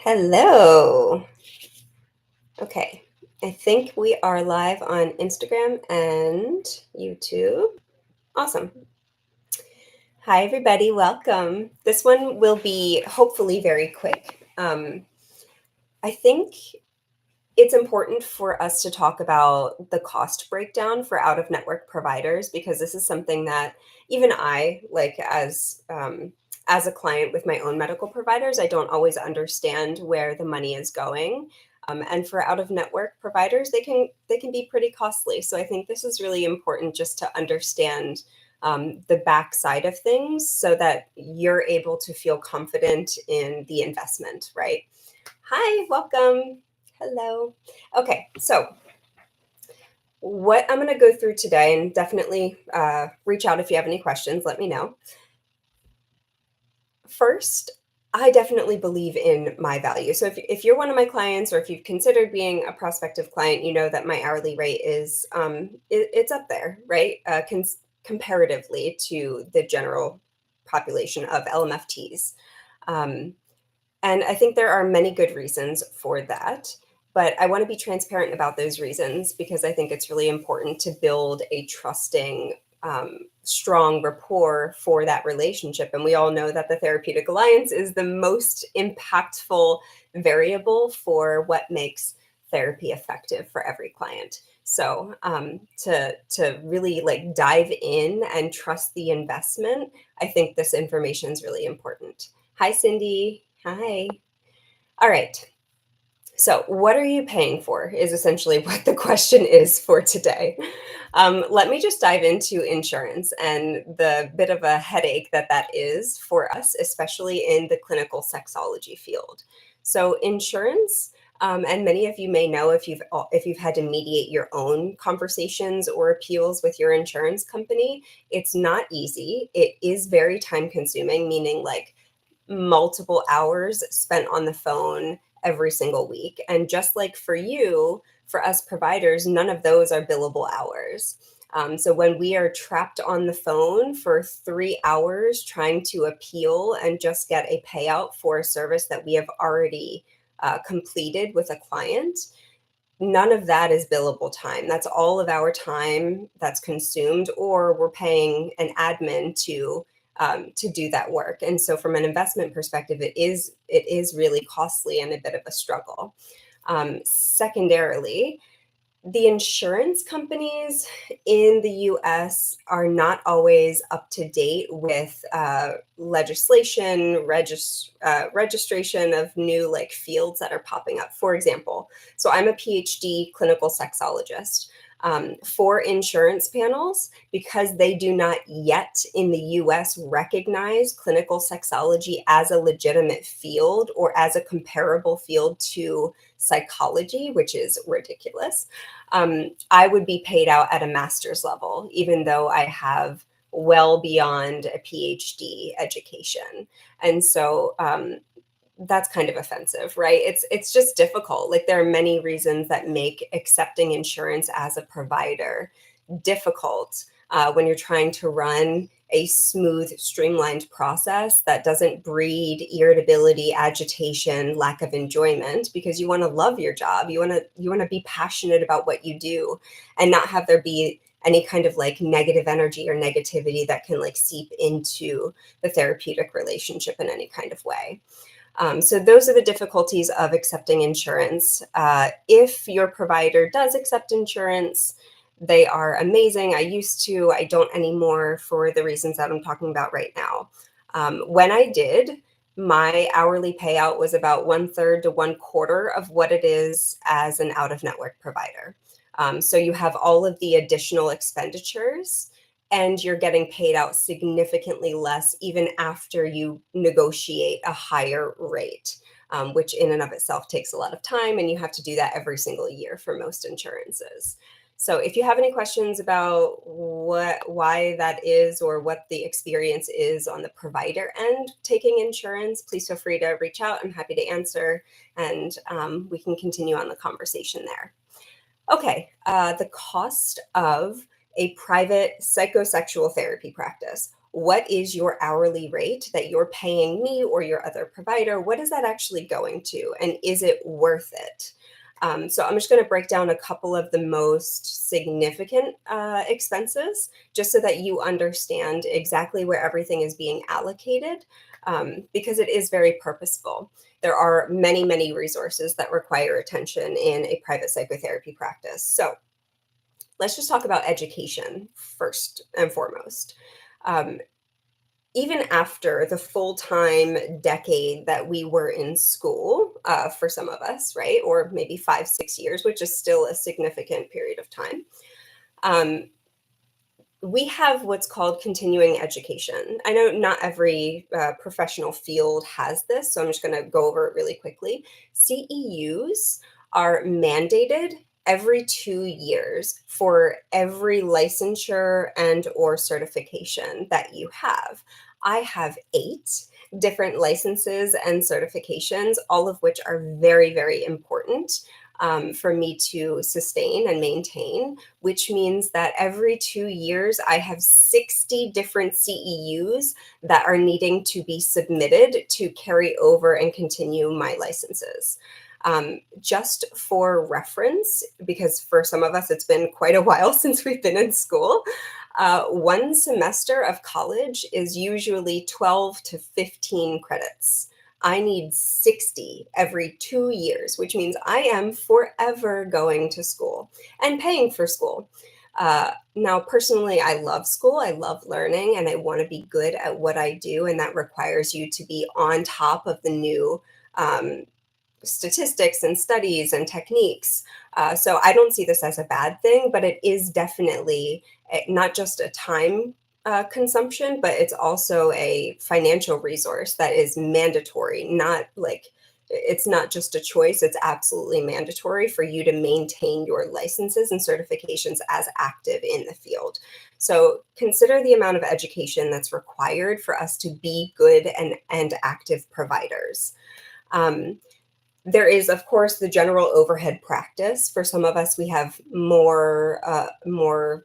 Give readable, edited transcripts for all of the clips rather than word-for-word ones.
Hello. Okay. I think we are live on Instagram and YouTube. Awesome. Hi, everybody. Welcome. This one will be hopefully very quick. I think it's important for us to talk about the cost breakdown for out of network providers because this is something that even I, like as a client with my own medical providers, I don't always understand where the money is going. And for out of network providers, they can be pretty costly. So I think this is really important just to understand the backside of things so that you're able to feel confident in the investment, right? Hi, welcome. Hello. Okay, so what I'm going to go through today, and definitely reach out if you have any questions, let me know. First, I definitely believe in my value. So if you're one of my clients or if you've considered being a prospective client, you know that my hourly rate is it's up there, right? Comparatively to the general population of LMFTs. Um, And I think there are many good reasons for that. But I want to be transparent about those reasons because I think it's really important to build a trusting, strong rapport for that relationship. And we all know that the therapeutic alliance is the most impactful variable for what makes therapy effective for every client. So to really like dive in and trust the investment, I think this information is really important. Hi, Cindy. Hi. All right. So, what are you paying for? Is essentially what the question is for today. Let me just dive into insurance and the bit of a headache that that is for us, especially in the clinical sexology field. So, insurance, and many of you may know if you've had to mediate your own conversations or appeals with your insurance company, it's not easy. It is very time consuming, meaning like multiple hours spent on the phone every single week. And just like for you, for us providers, none of those are billable hours. So when we are trapped on the phone for 3 hours trying to appeal and just get a payout for a service that we have already completed with a client, none of that is billable time. That's all of our time that's consumed, or we're paying an admin to do that work. And so, from an investment perspective, it is really costly and a bit of a struggle. Secondarily, the insurance companies in the US are not always up to date with legislation, registration of new like fields that are popping up. For example, so I'm a PhD clinical sexologist. For insurance panels, because they do not yet in the US recognize clinical sexology as a legitimate field or as a comparable field to psychology, which is ridiculous. I would be paid out at a master's level, even though I have well beyond a PhD education. And so that's kind of offensive, right? It's just difficult. Like there are many reasons that make accepting insurance as a provider difficult when you're trying to run a smooth, streamlined process that doesn't breed irritability, agitation, lack of enjoyment, because you want to love your job. You want to be passionate about what you do and not have there be any kind of like negative energy or negativity that can like seep into the therapeutic relationship in any kind of way. So those are the difficulties of accepting insurance. If your provider does accept insurance, they are amazing. I used to, I don't anymore for the reasons that I'm talking about right now. When I did, my hourly payout was about one third to one quarter of what it is as an out of network provider. So you have all of the additional expenditures and you're getting paid out significantly less even after you negotiate a higher rate, which in and of itself takes a lot of time, and you have to do that every single year for most insurances. So if you have any questions about why that is or what the experience is on the provider end taking insurance, please feel free to reach out. I'm happy to answer, and we can continue on the conversation there. Okay, the cost of a private psychosexual therapy practice. what is your hourly rate that you're paying me or your other provider? What is that actually going to? And is it worth it? So I'm just going to break down a couple of the most significant expenses just so that you understand exactly where everything is being allocated, because it is very purposeful. There are many, many resources that require attention in a private psychotherapy practice. So let's just talk about education first and foremost. Um, Even after the full-time decade that we were in school, for some of us, right? Or maybe 5, 6 years, which is still a significant period of time. Um, we have what's called continuing education. I know not every professional field has this, so I'm just going to go over it really quickly. CEUs are mandated every 2 years for every licensure and or certification that you have. I have 8 different licenses and certifications, all of which are very, very important for me to sustain and maintain, which means that every 2 years, I have 60 different CEUs that are needing to be submitted to carry over and continue my licenses. Just for reference, because for some of us, it's been quite a while since we've been in school. One semester of college is usually 12 to 15 credits. I need 60 every 2 years, which means I am forever going to school and paying for school. Now, personally, I love school. I love learning and I want to be good at what I do. And that requires you to be on top of the new um, statistics and studies and techniques. So I don't see this as a bad thing, but it is definitely not just a time consumption, but it's also a financial resource that is mandatory, not like it's not just a choice, it's absolutely mandatory for you to maintain your licenses and certifications as active in the field. So consider the amount of education that's required for us to be good and active providers. Um, there is, of course, the general overhead practice. For some of us, we have more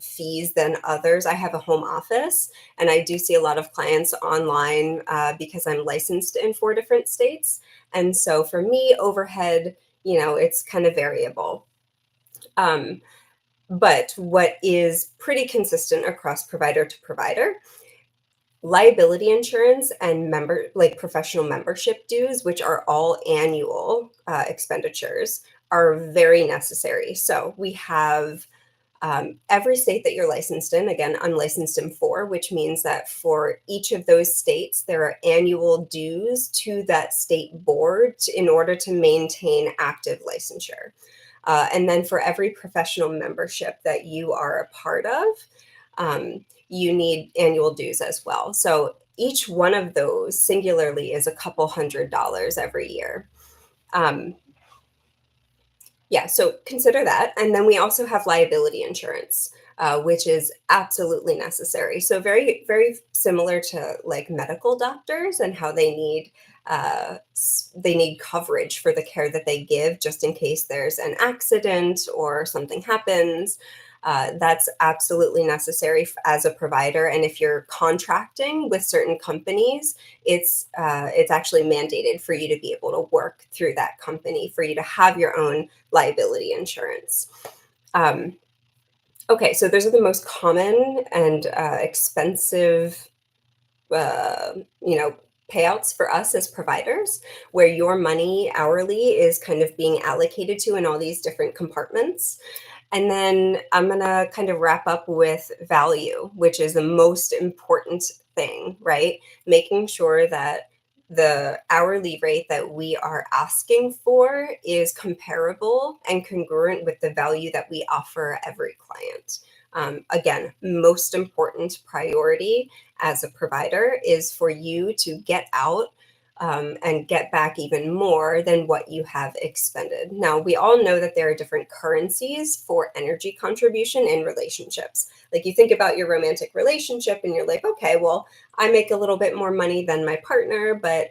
fees than others. I have a home office, and I do see a lot of clients online because I'm licensed in 4 different states. And so for me, overhead, it's kind of variable. Um, but what is pretty consistent across provider to provider, liability insurance and professional membership dues, which are all annual expenditures, are very necessary. So we have every state that you're licensed in. Again, I'm licensed in 4, which means that for each of those states, there are annual dues to that state board in order to maintain active licensure. And then for every professional membership that you are a part of, you need annual dues as well. So each one of those singularly is a couple $100s every year. Um, yeah, so consider that. And then we also have liability insurance, which is absolutely necessary. So very, very similar to like medical doctors and how they need coverage for the care that they give just in case there's an accident or something happens. That's absolutely necessary as a provider. And if you're contracting with certain companies, it's actually mandated for you to be able to work through that company, for you to have your own liability insurance. Um, okay, so those are the most common and expensive, uh, you know, payouts for us as providers, where your money hourly is kind of being allocated to in all these different compartments. And then I'm going to kind of wrap up with value, which is the most important thing, right? Making sure that the hourly rate that we are asking for is comparable and congruent with the value that we offer every client. Again, most important priority as a provider is for you to get out and get back even more than what you have expended. Now, we all know that there are different currencies for energy contribution in relationships. Like you think about your romantic relationship and you're like, okay, well, I make a little bit more money than my partner, but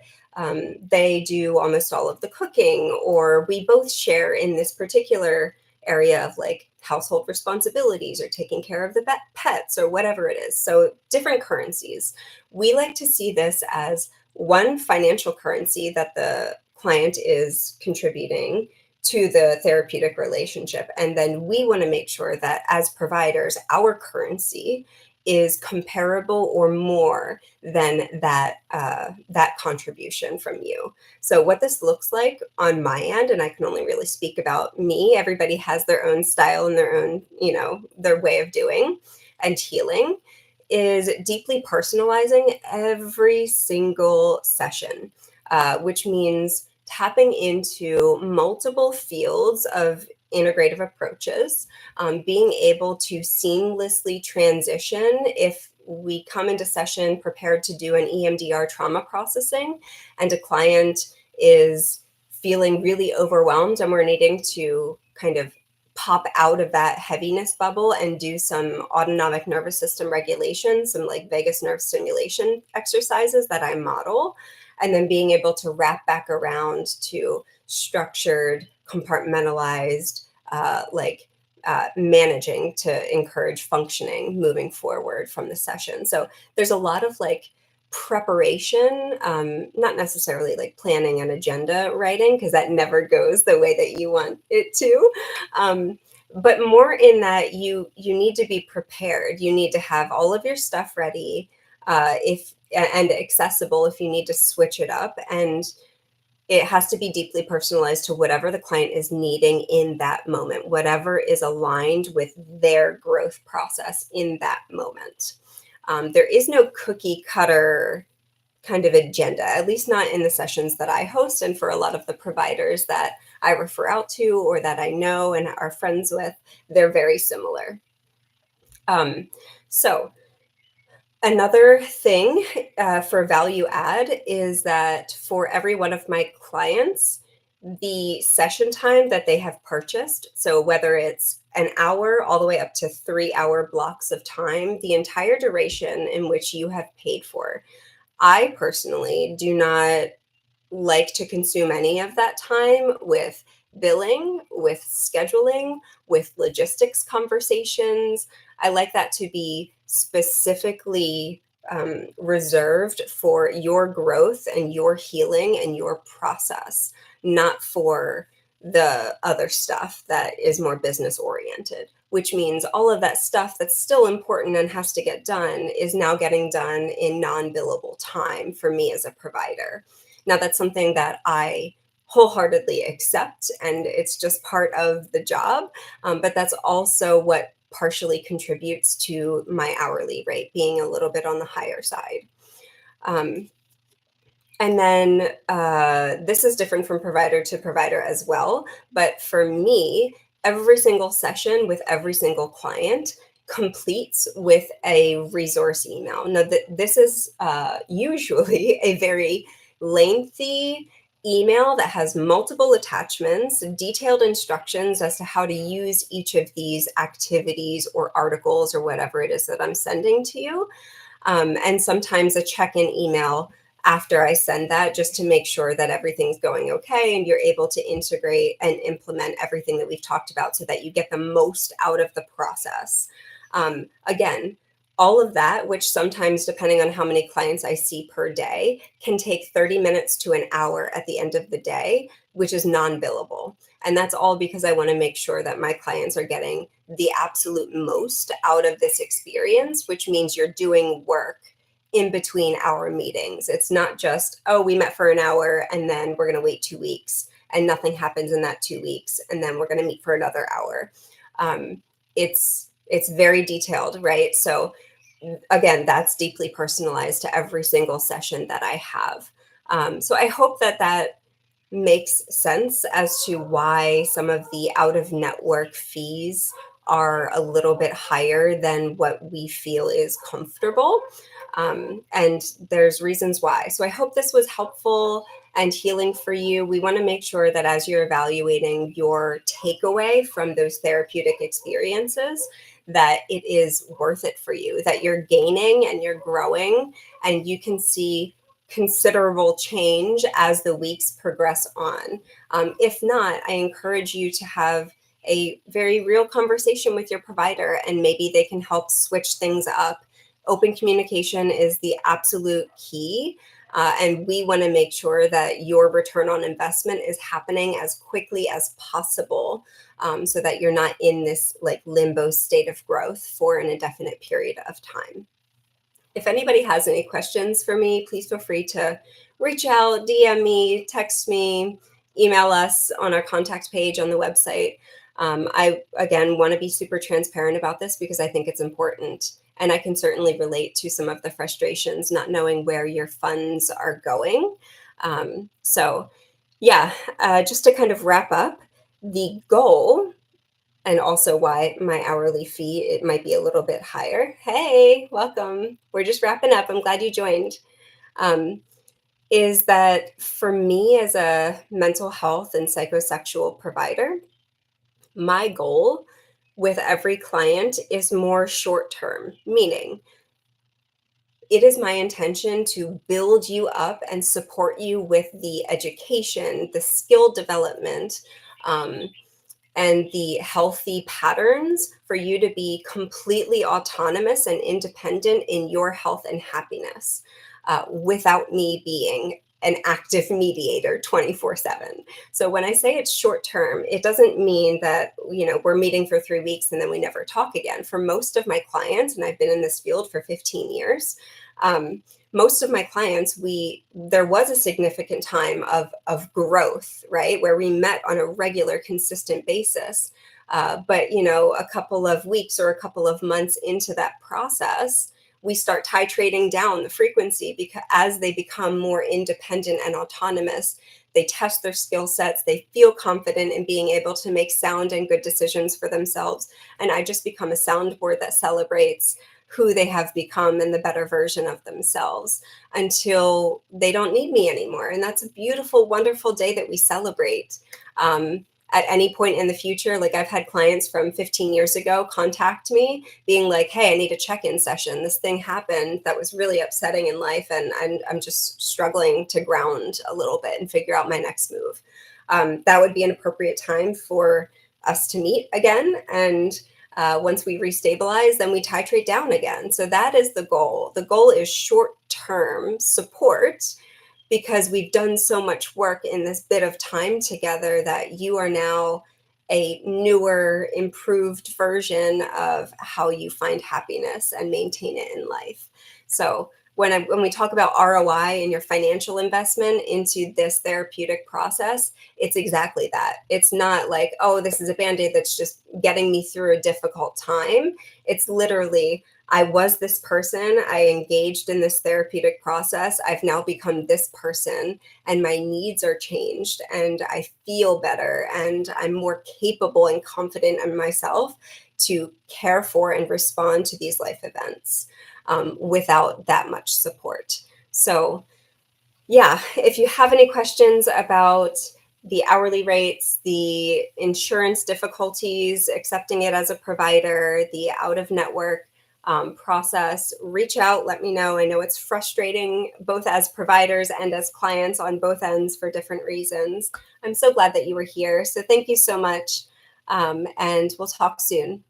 they do almost all of the cooking, or we both share in this particular area of like household responsibilities or taking care of the pets or whatever it is. So different currencies. We like to see this as one financial currency that the client is contributing to the therapeutic relationship. And then we want to make sure that as providers, our currency is comparable or more than that contribution from you. So what this looks like on my end, and I can only really speak about me, everybody has their own style and their own, their way of doing and healing, is deeply personalizing every single session, which means tapping into multiple fields of integrative approaches, being able to seamlessly transition if we come into session prepared to do an EMDR trauma processing and a client is feeling really overwhelmed and we're needing to kind of pop out of that heaviness bubble and do some autonomic nervous system regulation, some like vagus nerve stimulation exercises that I model, and then being able to wrap back around to structured, compartmentalized, managing to encourage functioning moving forward from the session. So there's a lot of like preparation, not necessarily like planning and agenda writing, because that never goes the way that you want it to. But more in that you need to be prepared. You need to have all of your stuff ready, if and accessible if you need to switch it up. And it has to be deeply personalized to whatever the client is needing in that moment, whatever is aligned with their growth process in that moment. There is no cookie cutter kind of agenda, at least not in the sessions that I host. And for a lot of the providers that I refer out to or that I know and are friends with, they're very similar. So another thing for value add is that for every one of my clients, the session time that they have purchased, so whether it's an hour all the way up to 3-hour blocks of time, the entire duration in which you have paid for, I personally do not like to consume any of that time with billing, with scheduling, with logistics conversations. I like that to be specifically reserved for your growth and your healing and your process, not for the other stuff that is more business oriented, which means all of that stuff that's still important and has to get done is now getting done in non-billable time for me as a provider. Now, that's something that I wholeheartedly accept, and it's just part of the job. But that's also what partially contributes to my hourly rate being a little bit on the higher side. And then this is different from provider to provider as well. But for me, every single session with every single client completes with a resource email. Now, this is usually a very lengthy email that has multiple attachments, detailed instructions as to how to use each of these activities or articles or whatever it is that I'm sending to you. And sometimes a check-in email after I send that, just to make sure that everything's going okay and you're able to integrate and implement everything that we've talked about so that you get the most out of the process. Again, all of that, which sometimes, depending on how many clients I see per day, can take 30 minutes to an hour at the end of the day, which is non-billable. And that's all because I want to make sure that my clients are getting the absolute most out of this experience, which means you're doing work in between our meetings. It's not just, oh, we met for an hour and then we're going to wait 2 weeks and nothing happens in that 2 weeks. And then we're going to meet for another hour. It's very detailed, right? So again, that's deeply personalized to every single session that I have. So I hope that makes sense as to why some of the out of network fees are a little bit higher than what we feel is comfortable. And there's reasons why. So I hope this was helpful and healing for you. We want to make sure that as you're evaluating your takeaway from those therapeutic experiences, that it is worth it for you, that you're gaining and you're growing and you can see considerable change as the weeks progress on. If not, I encourage you to have a very real conversation with your provider, and maybe they can help switch things up. Open communication is the absolute key. And we want to make sure that your return on investment is happening as quickly as possible, so that you're not in this like limbo state of growth for an indefinite period of time. If anybody has any questions for me, please feel free to reach out, DM me, text me, email us on our contact page on the website. I, again, want to be super transparent about this because I think it's important. And I can certainly relate to some of the frustrations not knowing where your funds are going. So, yeah, just to kind of wrap up, the goal, and also why my hourly fee, it might be a little bit higher. Hey, welcome. We're just wrapping up. I'm glad you joined. Um, is that for me as a mental health and psychosexual provider, my goal with every client is more short term, meaning it is my intention to build you up and support you with the education, the skill development, um, and the healthy patterns for you to be completely autonomous and independent in your health and happiness, without me being an active mediator 24/7. So when I say it's short term, it doesn't mean that, we're meeting for 3 weeks and then we never talk again. For most of my clients, and I've been in this field for 15 years, um, most of my clients, there was a significant time of growth, right, where we met on a regular, consistent basis. But a couple of weeks or a couple of months into that process, we start titrating down the frequency because as they become more independent and autonomous, they test their skill sets, they feel confident in being able to make sound and good decisions for themselves. And I just become a soundboard that celebrates who they have become and the better version of themselves until they don't need me anymore. And that's a beautiful, wonderful day that we celebrate. At any point in the future, like I've had clients from 15 years ago contact me being like, hey, I need a check-in session. This thing happened that was really upsetting in life, and I'm just struggling to ground a little bit and figure out my next move. That would be an appropriate time for us to meet again. And once we restabilize, then we titrate down again. So that is the goal. The goal is short-term support because we've done so much work in this bit of time together that you are now a newer, improved version of how you find happiness and maintain it in life. So when we talk about ROI and your financial investment into this therapeutic process, it's exactly that. It's not like, oh, this is a Band-Aid that's just getting me through a difficult time. It's literally, I was this person, I engaged in this therapeutic process, I've now become this person, and my needs are changed, and I feel better, and I'm more capable and confident in myself to care for and respond to these life events, without that much support. So, yeah, if you have any questions about the hourly rates, the insurance difficulties, accepting it as a provider, the out of network process, reach out, let me know. I know it's frustrating both as providers and as clients on both ends for different reasons. I'm so glad that you were here. So thank you so much. And we'll talk soon.